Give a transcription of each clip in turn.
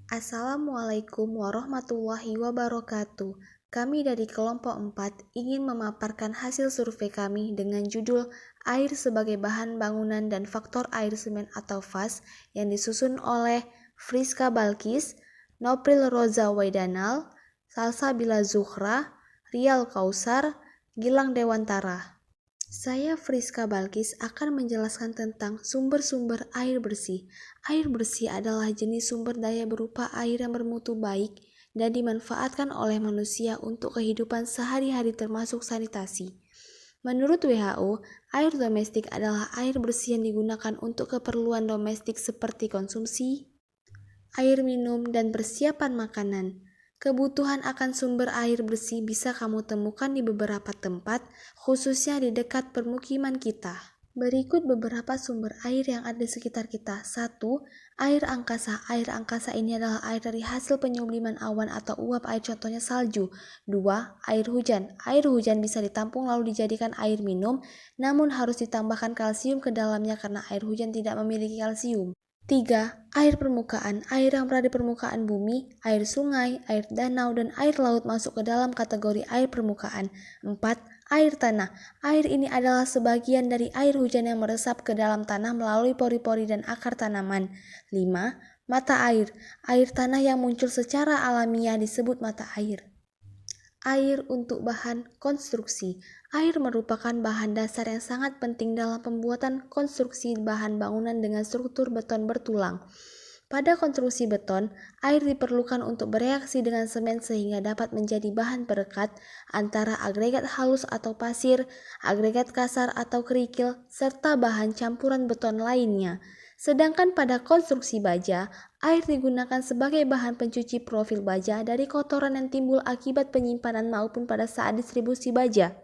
Assalamualaikum warahmatullahi wabarakatuh. Kami dari kelompok 4 ingin memaparkan hasil survei kami dengan judul Air sebagai bahan bangunan dan faktor air semen atau FAS yang disusun oleh Friska Balkis, Nopril Roza Waidanal, Salsabila Zuhra, Rial Kausar, Gilang Dewantara. Saya Friska Balkis akan menjelaskan tentang sumber-sumber air bersih. Air bersih adalah jenis sumber daya berupa air yang bermutu baik dan dimanfaatkan oleh manusia untuk kehidupan sehari-hari termasuk sanitasi. Menurut WHO, air domestik adalah air bersih yang digunakan untuk keperluan domestik seperti konsumsi, air minum, dan persiapan makanan. Kebutuhan akan sumber air bersih bisa kamu temukan di beberapa tempat, khususnya di dekat permukiman kita. Berikut beberapa sumber air yang ada di sekitar kita. 1. Air angkasa. Air angkasa ini adalah air dari hasil penyubliman awan atau uap air, contohnya salju. 2. Air hujan. Air hujan bisa ditampung lalu dijadikan air minum, namun harus ditambahkan kalsium ke dalamnya karena air hujan tidak memiliki kalsium. 3. Air permukaan. Air yang berada di permukaan bumi, air sungai, air danau, dan air laut masuk ke dalam kategori air permukaan. 4. Air tanah. Air ini adalah sebagian dari air hujan yang meresap ke dalam tanah melalui pori-pori dan akar tanaman. 5. Mata air. Air tanah yang muncul secara alamiah disebut mata air. Air untuk bahan konstruksi. Air merupakan bahan dasar yang sangat penting dalam pembuatan konstruksi bahan bangunan dengan struktur beton bertulang. Pada konstruksi beton, air diperlukan untuk bereaksi dengan semen sehingga dapat menjadi bahan perekat antara agregat halus atau pasir, agregat kasar atau kerikil, serta bahan campuran beton lainnya. Sedangkan pada konstruksi baja, air digunakan sebagai bahan pencuci profil baja dari kotoran yang timbul akibat penyimpanan maupun pada saat distribusi baja.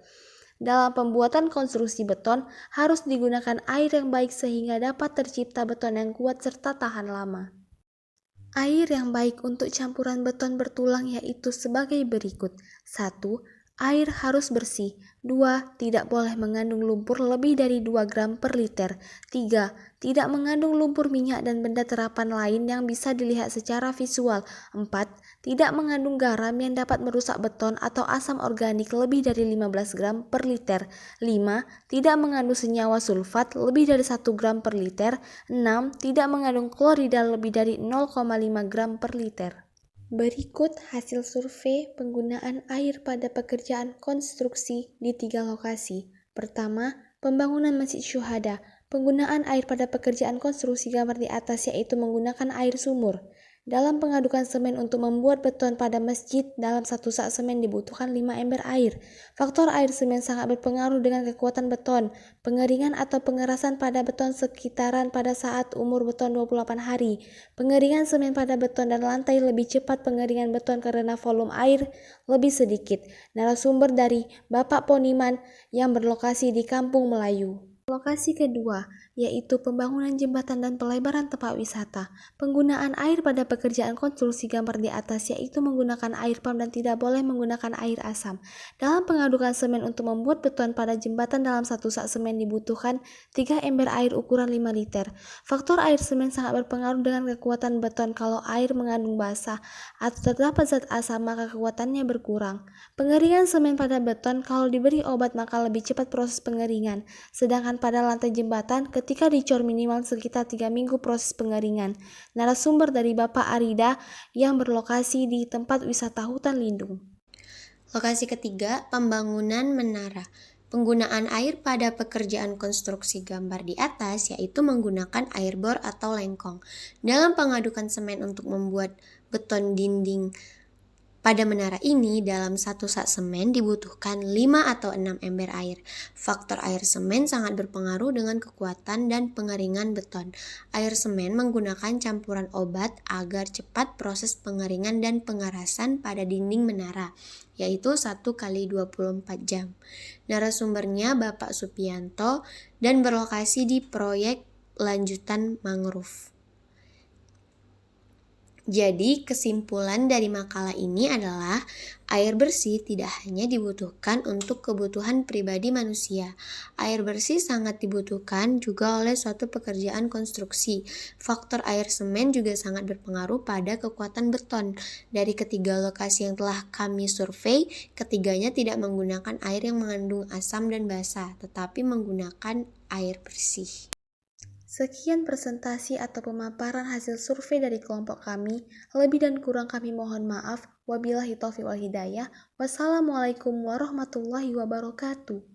Dalam pembuatan konstruksi beton, harus digunakan air yang baik sehingga dapat tercipta beton yang kuat serta tahan lama. Air yang baik untuk campuran beton bertulang yaitu sebagai berikut. 1. Air harus bersih. 2. Tidak boleh mengandung lumpur lebih dari 2 gram per liter. 3. Tidak mengandung lumpur minyak dan benda terapan lain yang bisa dilihat secara visual. 4. Tidak mengandung garam yang dapat merusak beton atau asam organik lebih dari 15 gram per liter. 5. Tidak mengandung senyawa sulfat lebih dari 1 gram per liter. 6. Tidak mengandung klorida lebih dari 0,5 gram per liter. Berikut hasil survei penggunaan air pada pekerjaan konstruksi di 3 lokasi. Pertama, pembangunan Masjid Syuhada. Penggunaan air pada pekerjaan konstruksi gambar di atas yaitu menggunakan air sumur. Dalam pengadukan semen untuk membuat beton pada masjid, dalam 1 sak semen dibutuhkan 5 ember air. Faktor air semen sangat berpengaruh dengan kekuatan beton. Pengeringan atau pengerasan pada beton sekitaran pada saat umur beton 28 hari. Pengeringan semen pada beton dan lantai lebih cepat pengeringan beton karena volume air lebih sedikit. Narasumber dari Bapak Poniman yang berlokasi di Kampung Melayu. Lokasi kedua, yaitu pembangunan jembatan dan pelebaran tempat wisata. Penggunaan air pada pekerjaan konstruksi gambar di atas yaitu menggunakan air pump dan tidak boleh menggunakan air asam. Dalam pengadukan semen untuk membuat beton pada jembatan, dalam 1 sak semen dibutuhkan 3 ember air ukuran 5 liter. Faktor air semen sangat berpengaruh dengan kekuatan beton. Kalau air mengandung basah atau terdapat zat asam, maka kekuatannya berkurang. Pengeringan semen pada beton, kalau diberi obat maka lebih cepat proses pengeringan. Sedangkan pada lantai jembatan, ketika dicor minimal sekitar 3 minggu proses pengeringan. Narasumber dari Bapak Arida yang berlokasi di tempat wisata hutan lindung. Lokasi ketiga, pembangunan menara. Penggunaan air pada pekerjaan konstruksi gambar di atas yaitu menggunakan air bor atau lengkong. Dalam pengadukan semen untuk membuat beton dinding pada menara ini, dalam 1 sak semen dibutuhkan 5 atau 6 ember air. Faktor air semen sangat berpengaruh dengan kekuatan dan pengeringan beton. Air semen menggunakan campuran obat agar cepat proses pengeringan dan pengerasan pada dinding menara, yaitu 1 kali 24 jam. Narasumbernya Bapak Supianto dan berlokasi di proyek lanjutan mangrove. Jadi, kesimpulan dari makalah ini adalah air bersih tidak hanya dibutuhkan untuk kebutuhan pribadi manusia. Air bersih sangat dibutuhkan juga oleh suatu pekerjaan konstruksi. Faktor air semen juga sangat berpengaruh pada kekuatan beton. Dari ketiga lokasi yang telah kami survei, ketiganya tidak menggunakan air yang mengandung asam dan basa, tetapi menggunakan air bersih. Sekian presentasi atau pemaparan hasil survei dari kelompok kami. Lebih dan kurang kami mohon maaf. Wabillahi taufiq wal hidayah. Wassalamualaikum warahmatullahi wabarakatuh.